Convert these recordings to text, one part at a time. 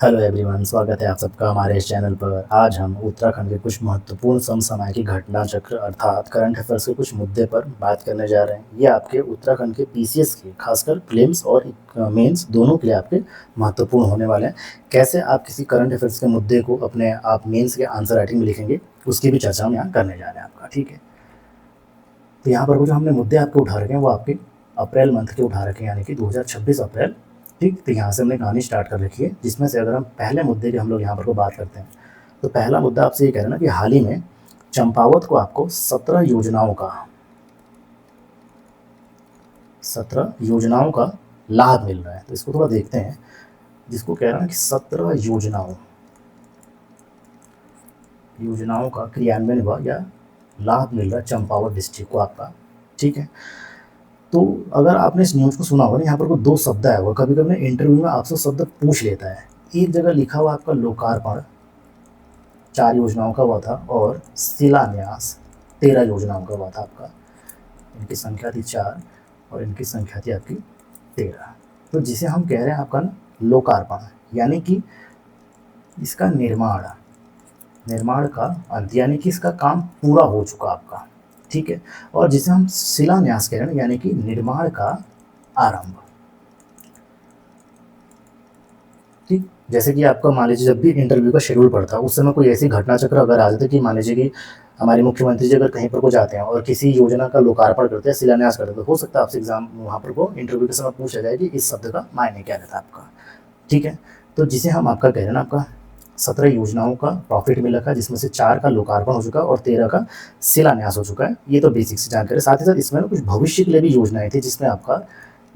Hello everyone, स्वागत है आप सबका हमारे इस चैनल पर। आज हम उत्तराखंड के कुछ महत्वपूर्ण समसामयिक घटना चक्र अर्थात करंट अफेयर्स के कुछ मुद्दे पर बात करने जा रहे हैं। ये आपके उत्तराखंड के पीसीएस के खासकर प्रीलिम्स और मेंस दोनों के लिए आपके महत्वपूर्ण होने वाले हैं। कैसे आप किसी करंट अफेयर्स के मुद्दे को अपने आप मेंस के आंसर राइटिंग में लिखेंगे, उसकी भी चर्चा हम यहाँ करने जा रहे हैं आपका। ठीक है, तो यहाँ पर वो जो हमने मुद्दे आपके उठा रखे हैं वो आपके अप्रैल मंथ के उठा रखे हैं, यानी कि 2026 अप्रैल। ठीक, तो यहाँ से हमने कहानी स्टार्ट कर रखी है, जिसमें से अगर हम पहले मुद्दे की हम लोग यहाँ पर को बात करते हैं तो पहला मुद्दा आपसे ये कह रहे हैं ना कि हाल ही में चंपावत को आपको 17 योजनाओं का लाभ मिल रहा है। तो इसको थोड़ा देखते हैं, जिसको कह रहे हैं कि 17 योजनाओं का क्रियान्वयन हुआ या लाभ मिल रहा है चंपावत डिस्ट्रिक्ट को आपका। ठीक है, तो अगर आपने इस न्यूज़ को सुना होगा ना, यहाँ पर को दो शब्द आया होगा, कभी कभी इंटरव्यू में आपसे शब्द पूछ लेता है। एक जगह लिखा हुआ आपका लोकार्पण 4 योजनाओं का हुआ था और शिलान्यास 13 योजनाओं का हुआ था आपका। इनकी संख्या थी 4 और इनकी संख्या थी आपकी 13। तो जिसे हम कह रहे हैं आपका ना लोकार्पण, यानी कि इसका निर्माण का अंत, यानी कि इसका काम पूरा हो चुका आपका। ठीक है, और जिसे हम शिलान्यास कह रहे हैं यानी कि निर्माण का आरंभ। ठीक, जैसे कि आपका मान लीजिए जब भी इंटरव्यू का शेड्यूल पड़ता है उस समय कोई ऐसी घटना चक्र अगर आ जाता है कि मान लीजिए कि हमारे मुख्यमंत्री जी अगर कहीं पर को जाते हैं और किसी योजना का लोकार्पण करते हैं, शिलान्यास करते हैं, तो हो सकता है आपसे एग्जाम वहाँ पर को इंटरव्यू के समय पूछा जाए कि इस शब्द का मायने क्या रहता है आपका। ठीक है, तो जिसे हम आपका कह रहे हैं ना, आपका 17 योजनाओं का प्रॉफिट मिल रखा है, जिसमें से 4 का लोकार्पण हो चुका और 13 का शिलान्यास हो चुका है। ये तो बेसिक सी जानकारी। साथ ही साथ इसमें ना कुछ भविष्य के लिए भी योजनाएं थी, जिसमें आपका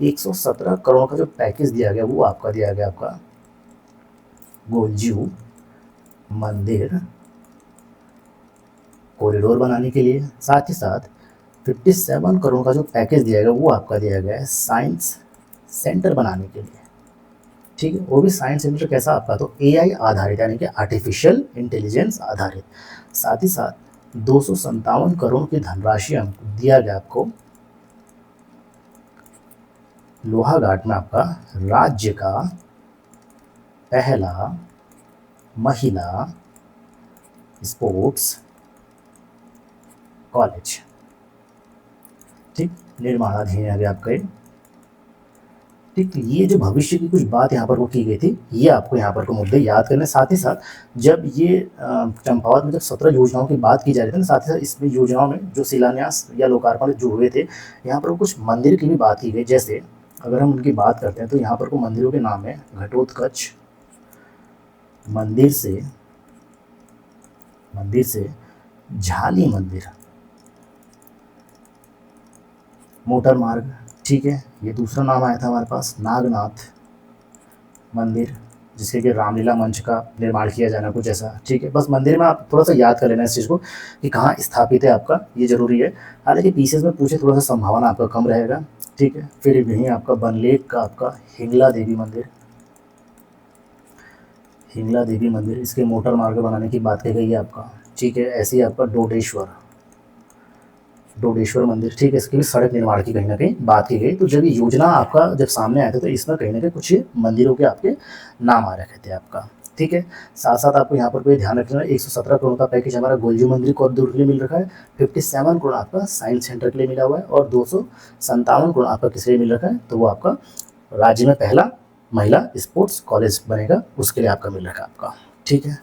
117 करोड़ का जो पैकेज दिया गया वो आपका दिया गया आपका गोलजू मंदिर कॉरिडोर बनाने के लिए। साथ ही साथ 57 करोड़ का जो पैकेज दिया गया वो आपका दिया गया है साइंस सेंटर बनाने के लिए। ठीक है, वो भी साइंस सेंटर कैसा आपका, तो एआई आधारित, यानी कि आर्टिफिशियल इंटेलिजेंस आधारित। साथ ही साथ 257 करोड़ की धनराशि हमको दिया गया आपको लोहाघाट में आपका राज्य का पहला महिला स्पोर्ट्स कॉलेज। ठीक, निर्माणाधीन है अभी आपका ये। ठीक, तो ये जो भविष्य की कुछ बात यहाँ पर वो की गई थी, ये आपको यहाँ पर को मुद्दे याद करने। साथ ही साथ जब ये चंपावत में जब 17 योजनाओं की बात की जा रही थी ना, साथ ही साथ इसमें योजनाओं में जो शिलान्यास या लोकार्पण जो हुए थे, यहाँ पर कुछ मंदिर की भी बात की गई। जैसे अगर हम उनकी बात करते हैं तो यहाँ पर को मंदिरों के नाम है घटोत्कच मंदिर से झाली मंदिर, मोटर मार्ग। ठीक है, ये दूसरा नाम आया था हमारे पास नागनाथ मंदिर, जिसके कि रामलीला मंच का निर्माण किया जाना कुछ ऐसा। ठीक है, बस मंदिर में आप थोड़ा सा याद कर लेना इस चीज़ को कि कहाँ स्थापित है आपका, ये जरूरी है। हालांकि पीसेस में पूछे थोड़ा सा संभावना आपका कम रहेगा। ठीक है, फिर यहीं आपका बनलेक का आपका हिंगला देवी मंदिर, इसके मोटर मार्ग बनाने की बात की गई है आपका। ठीक है, ऐसे ही आपका डोडेश्वर मंदिर। ठीक है, इसकी भी सड़क निर्माण की कहीं ना कहीं बात की गई। तो जब ये योजना आपका जब सामने आया था तो इसमें कहीं ना कहीं कुछ मंदिरों के आपके नाम आ रखे थे आपका। ठीक है, साथ साथ आपको यहाँ पर कोई ध्यान रखना है, 117 करोड़ का पैकेज हमारा गोलजू मंदिर कॉरिडोर के लिए मिल रखा है, 57 करोड़ आपका साइंस सेंटर के लिए मिला हुआ है और 257 करोड़ आपका किस लिए मिल रखा है, तो वो आपका राज्य में पहला महिला स्पोर्ट्स कॉलेज बनेगा उसके लिए आपका मिल रखा है आपका। ठीक है,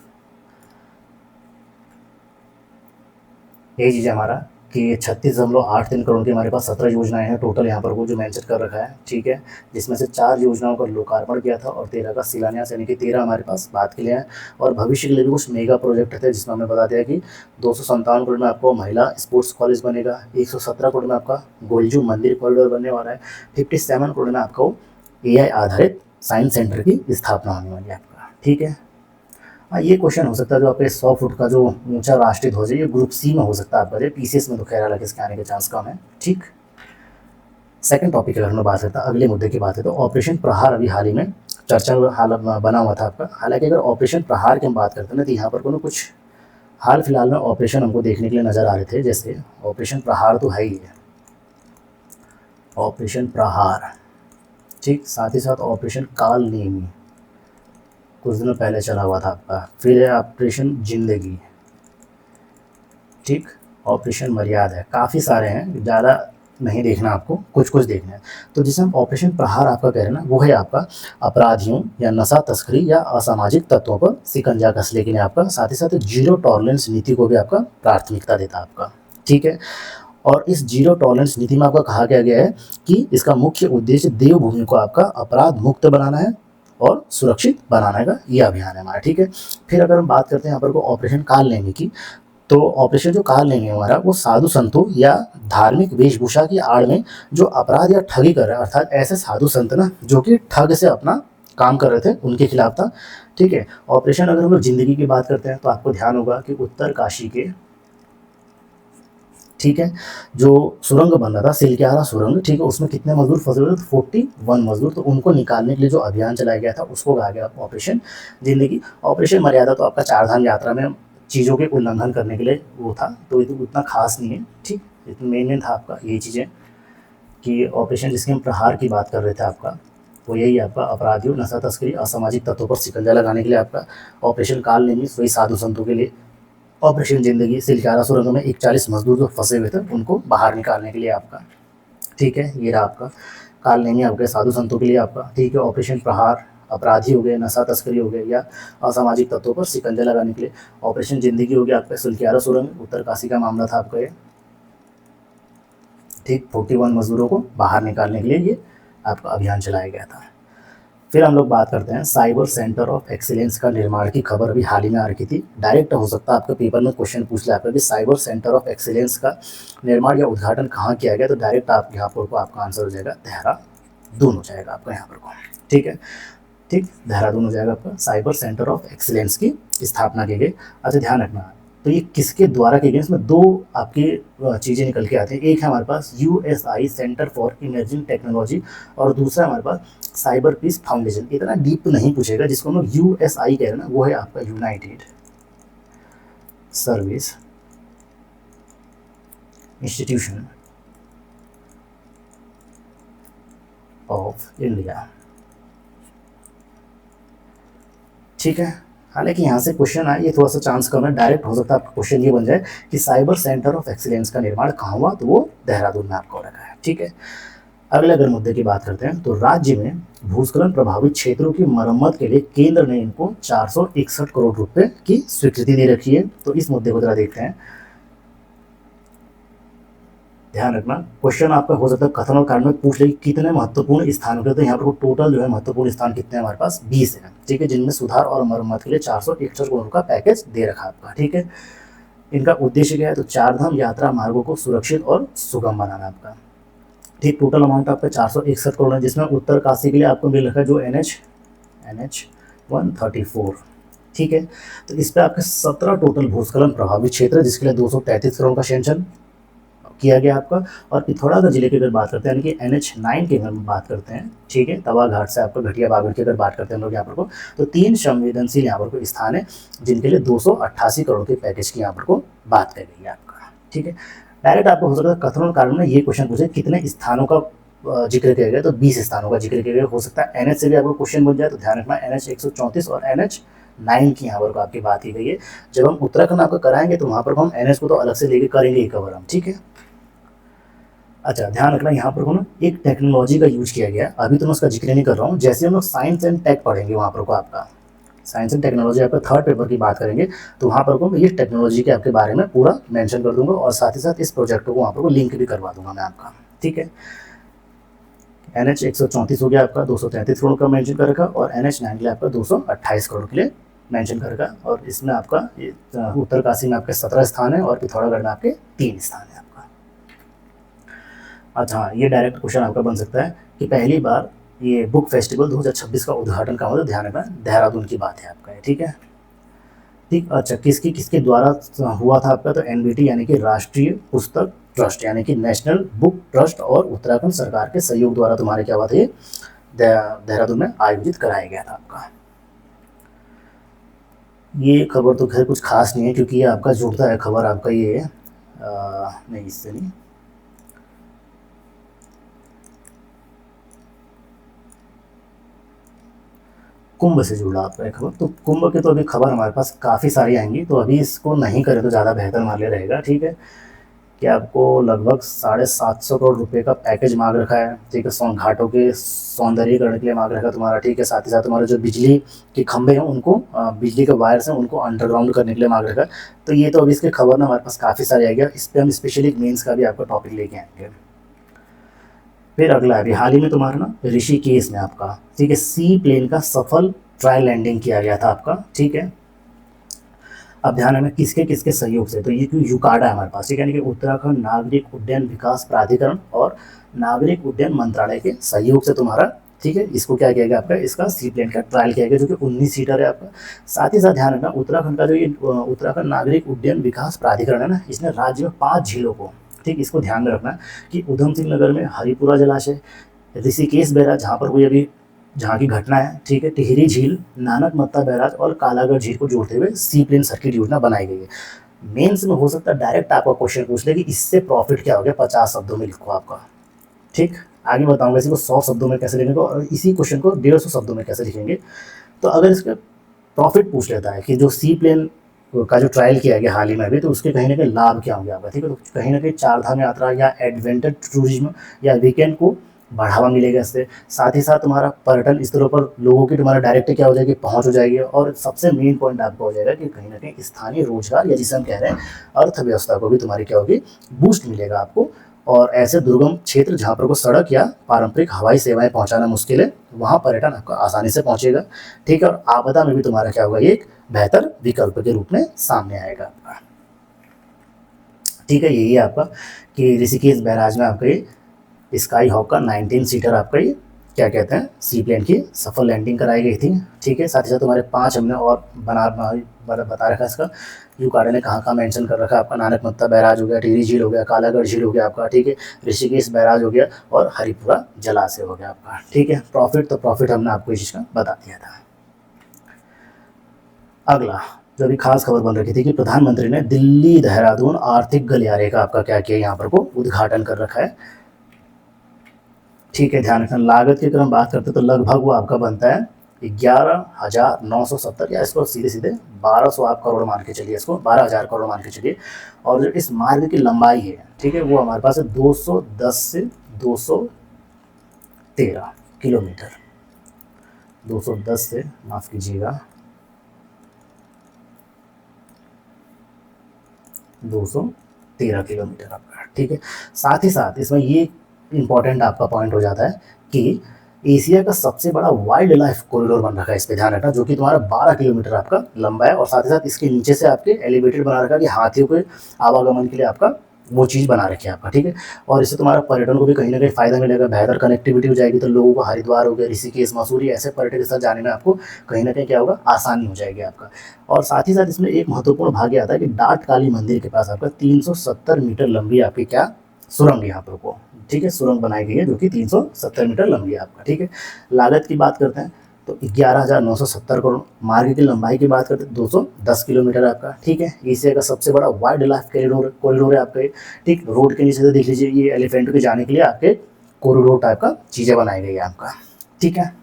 यही चीज़ हमारा कि 36.83 करोड़ की हमारे पास 17 योजनाएं हैं टोटल यहाँ पर वो जो मेंशन कर रखा है। ठीक है, जिसमें से 4 योजनाओं का लोकार्पण किया था और 13 का शिलान्यास, यानी कि 13 हमारे पास बात के लिए है। और भविष्य के लिए भी कुछ मेगा प्रोजेक्ट थे, जिसमें हमने बता दिया कि 257 करोड़ में आपको महिला स्पोर्ट्स कॉलेज बनेगा, 117 करोड़ में आपका गोलजू मंदिर कॉरिडोर बनने वाला है, 57 करोड़ में आपको AI आधारित साइंस सेंटर की स्थापना होने वाली है आपका। ठीक है, हाँ, ये क्वेश्चन हो सकता है जो आपके 100 फुट का जो ऊंचा राष्ट्रीय ध्वज है, ये ग्रुप सी में हो सकता है आपका, जो पीसीएस में तो खैर अलग इसके आने के चांस कम है। ठीक, सेकंड टॉपिक अगर मैं बात करता अगले मुद्दे की बात है तो ऑपरेशन प्रहार अभी हाल ही में चर्चा हाल बना हुआ था आपका। हालांकि अगर ऑपरेशन प्रहार की हम बात करते हैं ना, तो यहाँ पर को कुछ हाल फिलहाल में ऑपरेशन हमको देखने के लिए नजर आ रहे थे। जैसे ऑपरेशन प्रहार तो है ही है, ऑपरेशन प्रहार। ठीक, साथ ही साथ ऑपरेशन काल नेमी, कुछ दिनों पहले चला हुआ था आपका। फिर है ऑपरेशन जिंदगी, ठीक, ऑपरेशन मर्याद है, काफ़ी सारे हैं, ज़्यादा नहीं देखना आपको, कुछ कुछ देखना है। तो जिसे हम ऑपरेशन प्रहार आपका कह रहे हैं ना, वो है आपका अपराधियों या नशा तस्करी या असामाजिक तत्वों पर शिकंजा कसने के लिए आपका, साथ ही साथ जीरो टॉलरेंस नीति को भी आपका प्राथमिकता देता है आपका, ठीक है। और इस जीरो टॉलरेंस नीति में आपका कहा गया है कि इसका मुख्य उद्देश्य देवभूमि को आपका अपराध मुक्त बनाना है और सुरक्षित बनाने का ये अभियान है हमारा, ठीक है। फिर अगर हम बात करते हैं यहाँ पर को ऑपरेशन काल नेमी की, तो ऑपरेशन जो काल नेमी है हमारा, वो साधु संतों या धार्मिक वेशभूषा की आड़ में जो अपराध या ठगी कर रहे हैं, अर्थात ऐसे साधु संत ना जो कि ठग से अपना काम कर रहे थे, उनके खिलाफ था, ठीक है। ऑपरेशन अगर हम लोग जिंदगी की बात करते हैं तो आपको ध्यान होगा कि उत्तर काशी के, ठीक है, जो सुरंग बन रहा था सिलक्यारा सुरंग, ठीक है, उसमें कितने मजदूर फंसे हुए थे, 41 मजदूर, तो उनको निकालने के लिए जो अभियान चलाया गया था उसको कहा गया ऑपरेशन जिंदगी। ऑपरेशन मर्यादा तो आपका चार धाम यात्रा में चीज़ों के उल्लंघन करने के लिए वो था, तो ये तो उतना खास नहीं है, ठीक। इतना मेन था आपका यही चीज़ें कि ऑपरेशन जिसके हम प्रहार की बात कर रहे थे आपका, वो यही आपका अपराधियों, नशा तस्करी, असामाजिक तत्वों पर शिकंजा लगाने के लिए आपका। ऑपरेशन काल नेमी वही साधु संतों के लिए। ऑपरेशन जिंदगी सिलक्यारा सुरंग में 41 मजदूर जो फंसे हुए थे उनको बाहर निकालने के लिए आपका, ठीक है। ये रहा आपका काल नेमी आपके साधु संतों के लिए आपका, ठीक है। ऑपरेशन प्रहार अपराधी हो गए, नशा तस्करी हो गए या असामाजिक तत्वों पर शिकंजा लगाने के लिए। ऑपरेशन जिंदगी हो गया आपका सिलक्यारा सुरंग उत्तरकाशी का मामला था आपका ये, ठीक, 41 मजदूरों को बाहर निकालने के लिए ये आपका अभियान चलाया गया था। फिर हम लोग बात करते हैं साइबर सेंटर ऑफ एक्सीलेंस का निर्माण की खबर अभी हाल ही में आ रखी थी। डायरेक्ट हो सकता है आपके पेपर में क्वेश्चन पूछ ले आपका कि साइबर सेंटर ऑफ एक्सीलेंस का निर्माण या उद्घाटन कहाँ किया गया, तो डायरेक्ट आप यहाँ पर को आपका आंसर हो जाएगा देहरादून हो जाएगा आपका यहाँ पर को, ठीक है, ठीक, देहरादून हो जाएगा आपका। साइबर सेंटर ऑफ एक्सीलेंस की स्थापना की गई। अच्छा ध्यान रखना, तो ये किसके द्वारा की गई, इसमें दो आपकी चीज़ें निकल के आती हैं। एक है हमारे पास USI center for emerging technology और दूसरा हमारे पास साइबर पीस फाउंडेशन। इतना डीप नहीं पूछेगा, जिसको हम लोग यूएसआई कह रहे हैं ना, वो है आपका United service institution of India, ठीक है। हालांकि यहाँ से क्वेश्चन आए, ये थोड़ा सा चांस कम है, डायरेक्ट हो सकता है आपका क्वेश्चन ये बन जाए कि साइबर सेंटर ऑफ एक्सीलेंस का निर्माण कहाँ हुआ, तो वो देहरादून में आपको रखा है, ठीक है। अगले अगर मुद्दे की बात करते हैं तो राज्य में भूस्खलन प्रभावित क्षेत्रों की मरम्मत के लिए केंद्र ने इनको 461 करोड़ रुपए की स्वीकृति दे रखी है। तो इस मुद्दे को जरा देखते हैं, ध्यान रखना। क्वेश्चन आपका हो सकता है कथन और कारण में पूछ ले कितने महत्वपूर्ण स्थानों के, तो यहाँ पर टोटल जो है महत्वपूर्ण स्थान कितने हैं हमारे पास, 20 है, ठीक है, जिनमें सुधार और मरम्मत के लिए 461 करोड़ का पैकेज दे रखा है आपका, ठीक है। इनका उद्देश्य क्या है, तो चार धाम यात्रा मार्गों को सुरक्षित और सुगम बनाना आपका, ठीक। टोटल अमाउंट आपका 461 करोड़ है, जिसमें उत्तरकाशी के लिए आपको मिल रखा है जो NH 134, ठीक है। तो इस पर आपके 17 टोटल भूस्खलन प्रभावित क्षेत्र है, जिसके लिए 233 करोड़ का सेंक्शन किया गया आपका। और पिथौरागढ़ जिले की अगर बात करते हैं, यानी कि NH 9 की अगर हम बात करते हैं, ठीक है, तवा घाट से आपका घटिया बागड़ की अगर बात करते हैं हम लोग यहाँ पर को, तो 3 संवेदनशील यहाँ पर को स्थान है जिनके लिए 288 करोड़ के पैकेज की यहाँ पर को बात कर गई है आपका, ठीक है। डायरेक्ट आपको हो सकता है कथन और कारण में ये क्वेश्चन पूछे कितने स्थानों का जिक्र किया गया, तो 20 स्थानों का जिक्र किया गया। हो सकता है NH से भी आपको क्वेश्चन बन जाए, तो ध्यान रखना NH 134 और NH 9 की यहाँ पर आपकी बात की गई है। जब हम उत्तराखंड आपका कराएंगे तो वहाँ पर हम NH को तो अलग से लेके करेंगे कवर हम, ठीक है। अच्छा ध्यान रखना, यहाँ पर ना एक टेक्नोलॉजी का यूज किया गया, अभी तो मैं उसका जिक्र नहीं कर रहा हूँ, जैसे हम लोग साइंस एंड टेक पढ़ेंगे वहाँ पर को आपका साइंस एंड टेक्नोलॉजी आपका थर्ड पेपर की बात करेंगे, तो वहाँ पर को मैं ये टेक्नोलॉजी के आपके बारे में पूरा मेंशन कर दूंगा और साथ ही साथ इस प्रोजेक्ट को वहाँ पर को लिंक भी करवा दूंगा मैं आपका, ठीक है। NH 134 हो गया आपका 233 करोड़ का मेंशन कर रखा, और NH 9 के लिए आपका 228 करोड़ के लिए मेंशन कर रखा। और इसमें आपका उत्तरकाशी में आपके 17 स्थान है और पिथौरागढ़ में आपके 3 स्थान है आपका। अच्छा हाँ, ये डायरेक्ट क्वेश्चन आपका बन सकता है कि पहली बार ये बुक फेस्टिवल 2026 का उद्घाटन कहाँ हुआ, तो ध्यान रखना देहरादून की बात है आपका, ठीक है, ठीक। अच्छा किसके द्वारा हुआ था आपका, तो NBT यानी कि राष्ट्रीय पुस्तक ट्रस्ट यानी कि नेशनल बुक ट्रस्ट और उत्तराखंड सरकार के सहयोग द्वारा तुम्हारे क्या हुआ था, ये देहरादून में आयोजित कराया गया था आपका। ये खबर तो खैर कुछ खास नहीं है, क्योंकि ये आपका जुड़ता है खबर आपका, ये नहीं इससे नहीं, कुंभ से जुड़ा आपका एक खबर। तो कुंभ की तो अभी खबर हमारे पास काफ़ी सारी आएंगी, तो अभी इसको नहीं करें तो ज़्यादा बेहतर हमारे लिए रहेगा। ठीक है, कि आपको लगभग 750 करोड़ रुपए का पैकेज मांग रखा है। ठीक है, घाटों के सौंदर्यीकरण के लिए मांग रखा है तुम्हारा। ठीक है, साथ ही साथ तुम्हारे जो बिजली के खंभे हैं उनको, बिजली के वायर्स हैं उनको अंडरग्राउंड करने के लिए मांग रखा है। तो ये तो अभी इसकी खबर ना हमारे पास काफ़ी सारी आएगी, इस पर हम स्पेशली मेंस का भी आपका टॉपिक लेके आएंगे। फिर अगला है, हाल ही में तुम्हारा ना ऋषिकेश में आपका, ठीक है, सी प्लेन का सफल ट्रायल लैंडिंग किया गया था आपका। ठीक है, अब ध्यान रखना किसके किसके सहयोग से, तो ये जो यूकाडा है हमारे पास, ठीक है, यानी कि उत्तराखंड नागरिक उड्डयन विकास प्राधिकरण और नागरिक उड्डयन मंत्रालय के सहयोग से तुम्हारा, ठीक है, इसको क्या किया गया आपका, इसका सी प्लेन का ट्रायल किया गया जो कि 19 सीटर है आपका। साथ ही साथ ध्यान रखना उत्तराखंड का जो ये उत्तराखंड नागरिक उड्डयन विकास प्राधिकरण है ना, इसने राज्य में 5 झीलों को, ठीक, इसको ध्यान में रखना कि उधम सिंह नगर में हरिपुरा जलाशय, ऋषिकेश बैराज जहाँ पर कोई अभी जहाँ की घटना है, ठीक है, टिहरी झील, नानक मत्ता बैराज और कालागढ़ झील को जोड़ते हुए सी प्लेन सर्किट योजना बनाई गई है। मेंस में हो सकता है डायरेक्ट आपका क्वेश्चन पूछ ले कि इससे प्रॉफिट क्या हो गया, 50 शब्दों में लिखो आपका। ठीक, आगे बताऊंगा इसी को 100 शब्दों में कैसे लिखेंगे और इसी क्वेश्चन को 150 शब्दों में कैसे लिखेंगे। तो अगर इसका प्रॉफिट पूछ लेता है कि जो सी प्लेन का जो ट्रायल किया गया हाल ही में अभी, तो उसके कहीं ना कहीं लाभ क्या होंगे आपका। ठीक है, तो कहीं ना कहीं चारधाम यात्रा या एडवेंचर टूरिज्म या वीकेंड को बढ़ावा मिलेगा इससे। साथ ही साथ तुम्हारा पर्यटन स्थलों पर लोगों की तुम्हारा डायरेक्ट क्या हो जाएगी, पहुंच हो जाएगी। और सबसे मेन पॉइंट आपका हो जाएगा कि कहीं ना कहीं स्थानीय रोजगार या जिसे हम कह रहे हैं अर्थव्यवस्था को भी तुम्हारी क्या होगी, बूस्ट मिलेगा आपको। और ऐसे दुर्गम क्षेत्र जहाँ पर को सड़क या पारंपरिक हवाई सेवाएं पहुंचाना मुश्किल है, वहाँ पर्यटन आपका आसानी से पहुंचेगा। ठीक है, और आपदा में भी तुम्हारा क्या होगा, ये एक बेहतर विकल्प के रूप में सामने आएगा आपका। ठीक है, यही है आपका कि ऋषिकेश बैराज में आपका ये स्काई हॉक का 19 सीटर आपका ये क्या कहते हैं, सी प्लेन की सफल लैंडिंग कराई गई थी। ठीक है, साथ ही साथ तुम्हारे 5 हमने और बता रखा है इसका, यूकाडा ने कहाँ कहाँ मेंशन कर रखा है आपका, नानक मत्ता बैराज हो गया, टिहरी झील हो गया, कालागढ़ झील हो गया आपका। ठीक है, ऋषिकेश बैराज हो गया और हरिपुरा जलाशय हो गया आपका। ठीक है, प्रॉफिट हमने आपको इस चीज़ का बता दिया था। अगला जो अभी खास खबर बन रखी थी कि प्रधानमंत्री ने दिल्ली देहरादून आर्थिक गलियारे का आपका क्या किया, यहाँ पर को उद्घाटन कर रखा है। ठीक है, ध्यान रखना लागत की अगर हम बात करते हैं तो लगभग वो आपका बनता है 11,970, या इसको सीधे सीधे 1200 आप करोड़ मान के चलिए, इसको 12,000 करोड़ मान के चलिए। और जो इस मार्ग की लंबाई है, ठीक है, वो हमारे पास है 210 से 213 किलोमीटर। 210 से, माफ कीजिएगा, 213 किलोमीटर आपका। ठीक है, साथ ही साथ इसमें ये इंपॉर्टेंट आपका पॉइंट हो जाता है कि एशिया का सबसे बड़ा वाइल्ड लाइफ कॉरिडोर बन रखा है, इस पे ध्यान रखना, जो कि तुम्हारा 12 किलोमीटर आपका लंबा है। और साथ ही साथ इसके नीचे से आपके एलिवेटेड बना रखा है कि हाथियों के आवागमन के लिए आपका वो चीज़ बना रखी है आपका। ठीक है, और इससे तुम्हारा पर्यटन को भी कहीं ना कहीं फायदा मिलेगा, बेहतर कनेक्टिविटी हो जाएगी, तो लोगों को हरिद्वार हो गया, ऋषिकेश, मसूरी ऐसे पर्यटक के साथ जाने में आपको कहीं ना कहीं क्या होगा, आसानी हो जाएगी आपका। और साथ ही साथ इसमें एक महत्वपूर्ण भाग आता है कि डाट काली मंदिर के पास आपका 370 मीटर लंबी आपकी क्या सुरंग यहाँ पर को, ठीक है, सुरंग बनाई गई है जो कि 370 मीटर लंबी है आपका। ठीक है, लागत की बात करते हैं तो 11,970 करोड़, मार्ग की लंबाई की बात करते हैं 210 किलोमीटर आपका। ठीक है, एशिया का सबसे बड़ा वाइल्ड लाइफ कॉरिडोर है आपका ये। ठीक, रोड के नीचे से देख लीजिए, ये एलिफेंट के जाने के लिए आपके कॉरिडोर टाइप का चीज़ें बनाई गई है आपका। ठीक है,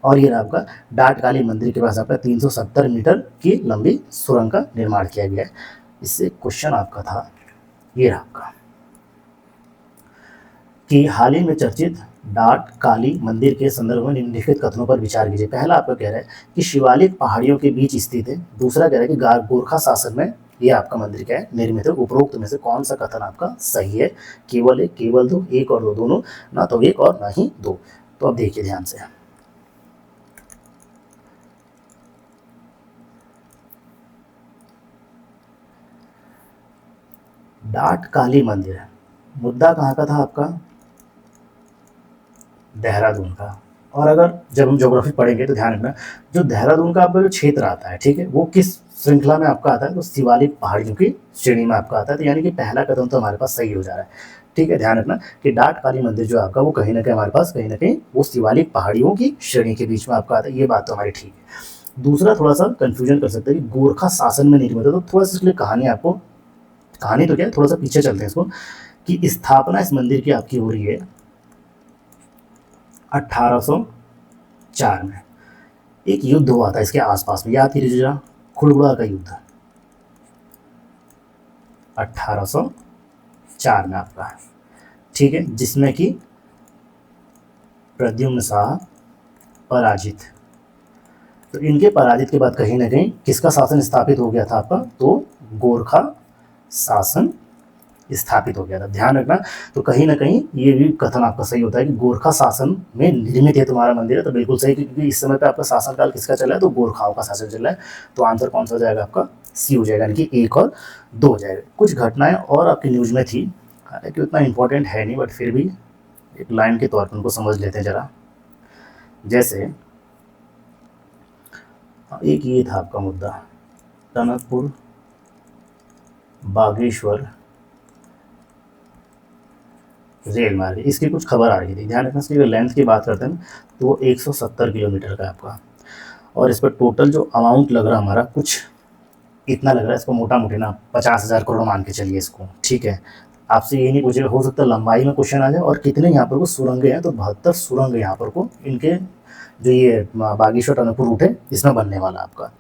और ये आपका डाट काली मंदिर के पास आपका 370 मीटर की लंबी सुरंग का निर्माण किया गया है। इससे क्वेश्चन आपका था ये आपका कि हाल ही में चर्चित डाट काली मंदिर के संदर्भ में निम्नलिखित कथनों पर विचार कीजिए। पहला आपका कह रहा है कि शिवालिक पहाड़ियों के बीच स्थित है। दूसरा कह रहा है कि गोरखा शासन में ये आपका मंदिर क्या है, निर्मित है। उपरोक्त में से कौन सा कथन आपका सही है, केवल एक, केवल दो, एक और दो, दोनों, ना तो एक और ना ही दो। तो अब देखिए ध्यान से, डाट काली मंदिर मुद्दा कहाँ का था आपका, देहरादून का। और अगर जब हम ज्योग्राफी पढ़ेंगे तो ध्यान रखना, जो देहरादून का आपका जो क्षेत्र आता है, ठीक है, वो किस श्रृंखला में आपका आता है, तो शिवालिक पहाड़ियों की श्रेणी में आपका आता है। तो यानी कि पहला कदम तो हमारे पास सही हो जा रहा है। ठीक है, ध्यान रखना कि डाट काली मंदिर जो आपका वो कहीं ना कहीं हमारे पास कहीं ना कहीं वो शिवालिक पहाड़ियों की श्रेणी के बीच में आपका आता है, ये बात तो हमारी ठीक है। दूसरा थोड़ा सा कंफ्यूजन कर सकते हैं कि गोरखा शासन में निर्मित है, तो थोड़ा सा इसलिए कहानी आपको, कहानी तो क्या है, थोड़ा सा पीछे चलते हैं इसको, कि स्थापना इस मंदिर की आपकी हो रही है 1804 में। एक युद्ध हुआ था इसके आसपास में, याद कीजिए जरा, खुड़बुड़ा का युद्ध 1804 में आपका, ठीक है, जिसमें कि प्रद्युम्न शाह पराजित। तो इनके पराजित के बाद कहीं ना कहीं किसका शासन स्थापित हो गया था आपका, तो गोरखा शासन स्थापित हो गया था, ध्यान रखना। तो कहीं ना कहीं ये भी कथन आपका सही होता है कि गोरखा शासन में निर्मित है तुम्हारा मंदिर है, तो बिल्कुल सही, क्योंकि इस समय पे आपका शासनकाल किसका चला है, तो गोरखाओं का शासन चल रहा है। तो आंसर कौन सा हो जाएगा आपका, सी हो जाएगा, यानी कि 1 और 2 हो जाएगा। कुछ घटनाएं और आपकी न्यूज में थी, हालांकि उतना इंपॉर्टेंट है नहीं, बट फिर भी एक लाइन के तौर पर उनको समझ लेते हैं जरा। जैसे एक ये था आपका मुद्दा, टनकपुर बागेश्वर रेल मार्ग, इसकी कुछ खबर आ रही थी, ध्यान रखना। इसकी अगर लेंथ की बात करते हैं तो 170 किलोमीटर का है आपका, और इस पर टोटल जो अमाउंट लग रहा हमारा कुछ इतना लग रहा है, इसको मोटा मोटी ना 50,000 करोड़ मान के चलिए इसको, ठीक है। आपसे ये नहीं पूछेगा, हो सकता है लंबाई में क्वेश्चन आ जाए, और कितने यहाँ पर को सुरंगें हैं, तो 72 सुरंग यहाँ पर को इनके जो ये बागेश्वर टनकपुर रूट है इसमें बनने वाला आपका।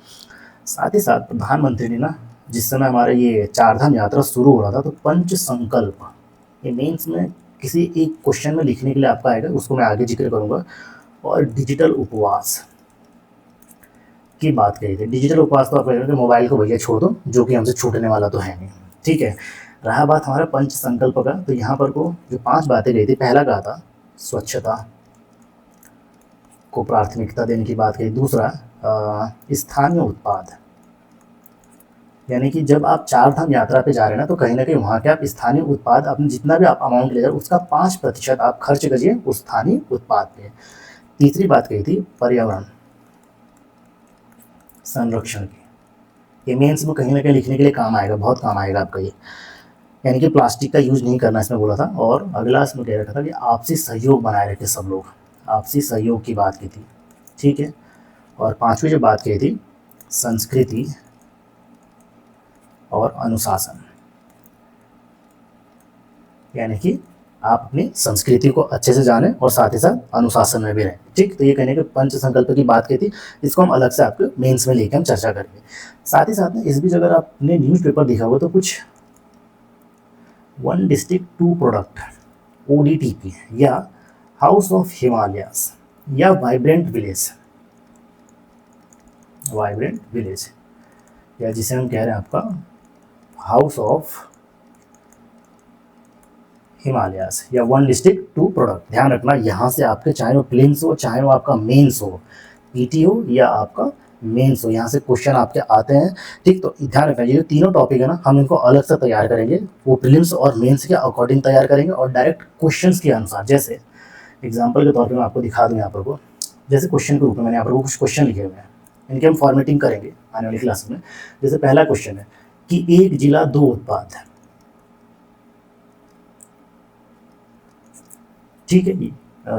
साथ ही साथ प्रधानमंत्री ने ना, जिस समय हमारा ये चारधाम यात्रा शुरू हो रहा था, तो पंच संकल्प, ये मेंस में किसी एक क्वेश्चन में लिखने के लिए आपका आएगा, उसको मैं आगे जिक्र करूंगा। और डिजिटल उपवास की बात कही थी। डिजिटल उपवास तो आप कहेंगे मोबाइल को भैया छोड़ दो, जो कि हमसे छूटने वाला तो है नहीं, ठीक है। रहा बात हमारा पंच संकल्प का, तो यहाँ पर को जो 5 बातें कही थी, पहला कहा था स्वच्छता को प्राथमिकता देने की बात कही। दूसरा स्थानीय उत्पाद, यानी कि जब आप चारधाम यात्रा पे जा रहे हैं ना, तो कहीं ना कहीं वहाँ के आप स्थानीय उत्पाद, अपने जितना भी आप अमाउंट ले रहे हो उसका 5% आप खर्च करिए उस स्थानीय उत्पाद पे। तीसरी बात कही थी पर्यावरण संरक्षण की, ये मेंस में कहीं ना कहीं लिखने के लिए काम आएगा, बहुत काम आएगा आपका ये, यानी कि प्लास्टिक का यूज नहीं करना इसमें बोला था। और अगला इसमें कह रखा था कि आपसी सहयोग बनाए रखे सब लोग, आपसी सहयोग की बात की थी, ठीक है। और 5वीं जो बात कही थी संस्कृति और अनुशासन, यानी कि आप अपनी संस्कृति को अच्छे से जानें और साथ ही साथ अनुशासन में भी रहें, ठीक। तो ये कहने के पंच संकल्प की बात की थी, इसको हम अलग से आपके मेंस में लेकर हम चर्चा करेंगे। साथ ही साथ में इस बीच अगर आपने न्यूज़पेपर देखा होगा तो कुछ 1 डिस्ट्रिक्ट 2 प्रोडक्ट ODTP या हाउस ऑफ हिमालयास या वाइब्रेंट विलेज या जिसे हम कह रहे हैं आपका हाउस ऑफ हिमालयास या 1 डिस्ट्रिक्ट 2 प्रोडक्ट। ध्यान रखना, यहाँ से आपके चाहे वो प्रीलिम्स हो चाहे वो आपका मेंस हो, पीटी हो या आपका मेंस हो, यहाँ से क्वेश्चन आपके आते हैं, ठीक। तो ध्यान रखना, ये जो तीनों टॉपिक है ना, हम इनको अलग से तैयार करेंगे, वो प्रीलिम्स और मेंस के अकॉर्डिंग तैयार करेंगे और डायरेक्ट क्वेश्चंस के अनुसार। जैसे एग्जाम्पल के तौर पर मैं आपको दिखा दूँ यहाँ पर को, जैसे क्वेश्चन के रूप में मैंने यहाँ पर कुछ क्वेश्चन लिखे हुए हैं, इनकी हम फॉर्मेटिंग करेंगे आने वाली क्लास में। जैसे पहला क्वेश्चन है कि 1 जिला 2 उत्पाद, ठीक है।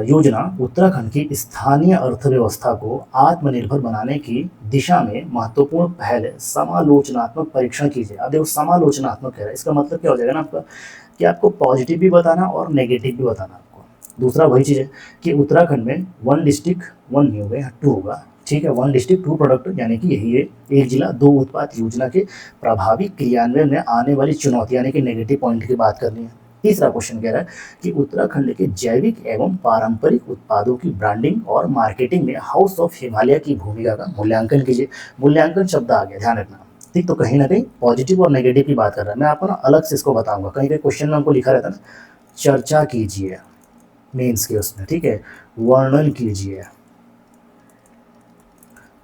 योजना उत्तराखंड की स्थानीय अर्थव्यवस्था को आत्मनिर्भर बनाने की दिशा में महत्वपूर्ण पहल है, समालोचनात्मक परीक्षण कीजिए। अब देखो समालोचनात्मक कह रहा है, इसका मतलब क्या हो जाएगा ना आपका, कि आपको पॉजिटिव भी बताना और नेगेटिव भी बताना आपको। दूसरा वही चीज़ है कि उत्तराखंड में 1 डिस्ट्रिक्ट 1 नहीं होगा, 2 होगा, ठीक है। 1 डिस्ट्रिक्ट 2 प्रोडक्ट, यानी कि यही है 1 जिला 2 उत्पाद योजना के प्रभावी क्रियान्वयन में आने वाली चुनौती, यानी कि नेगेटिव पॉइंट की बात करनी है। तीसरा क्वेश्चन कह रहा है कि उत्तराखंड के जैविक एवं पारंपरिक उत्पादों की ब्रांडिंग और मार्केटिंग में हाउस ऑफ हिमालय की भूमिका का मूल्यांकन कीजिए। मूल्यांकन शब्द आ गया, ध्यान रखना, ठीक। तो कहीं ना कहीं पॉजिटिव और नेगेटिव की बात कर रहा है, मैं आपको ना अलग से इसको बताऊंगा, कहीं कहीं क्वेश्चन में हमको लिखा रहता है ना, चर्चा कीजिए मेंस के उसमें, ठीक है, वर्णन कीजिए,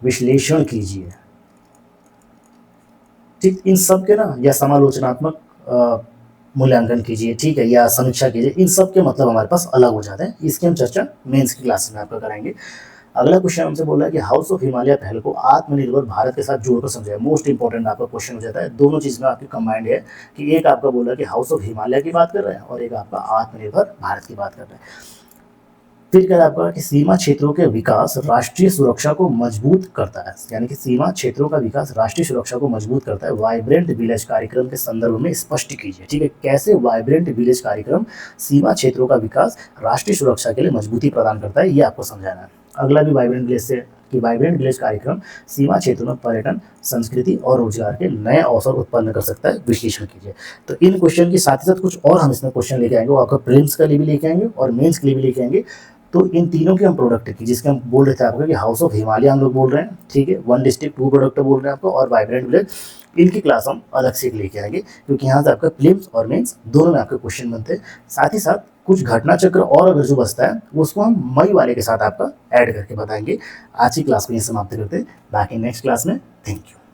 विश्लेषण कीजिए, ठीक। इन सब के ना, या समालोचनात्मक मूल्यांकन कीजिए, ठीक है, या समीक्षा कीजिए, इन सब के मतलब हमारे पास अलग हो जाते हैं। इसकी हम चर्चा मेंस की क्लास में आपका कराएंगे। अगला क्वेश्चन हमसे बोल रहा है कि हाउस ऑफ हिमालय पहल को आत्मनिर्भर भारत के साथ जोड़कर समझाए। मोस्ट इंपॉर्टेंट आपका क्वेश्चन हो जाता है, दोनों चीज में आपकी कंबाइंड है कि एक आपका बोला कि हाउस ऑफ हिमालय की बात कर रहा है और एक आपका आत्मनिर्भर भारत की बात कर रहा है। फिर कह रहा है आपका कि सीमा क्षेत्रों के विकास राष्ट्रीय सुरक्षा को मजबूत करता है, यानी कि सीमा क्षेत्रों का विकास राष्ट्रीय सुरक्षा को मजबूत करता है। वाइब्रेंट विलेज कार्यक्रम के संदर्भ में स्पष्ट कीजिए, ठीक है, कैसे वाइब्रेंट विलेज कार्यक्रम सीमा क्षेत्रों का विकास राष्ट्रीय सुरक्षा के लिए मजबूती प्रदान करता है, ये आपको समझाना है। अगला भी वाइब्रेंट विलेज से कि वाइब्रेंट विलेज कार्यक्रम सीमा क्षेत्रों में पर्यटन, संस्कृति और रोजगार के नए अवसर उत्पन्न कर सकता है, विश्लेषण कीजिए। तो इन क्वेश्चन के साथ ही साथ कुछ और हम इसमें क्वेश्चन लेके आएंगे, वो आपका प्रीलिम्स के लिए भी लेके आएंगे और मेंस के लिए भी लेके आएंगे। तो इन तीनों की हम प्रोडक्ट की, जिसके हम बोल रहे थे आपको कि हाउस ऑफ हिमालय हम लोग बोल रहे हैं, ठीक है, 1 डिस्ट्रिक्ट 2 प्रोडक्ट बोल रहे हैं आपको, और वाइब्रेंट विलेज, इनकी क्लास हम अलग से लेके आएंगे, क्योंकि यहाँ से आपका प्रीलिम्स और मेंस दोनों में आपके क्वेश्चन बनते हैं। साथ ही साथ कुछ घटना चक्र और अगर जो बचता है वो उसको हम मई वाले के साथ आपका ऐड करके बताएंगे। आज की क्लास को ये समाप्त करते हैं, बाकी नेक्स्ट क्लास में। Thank you.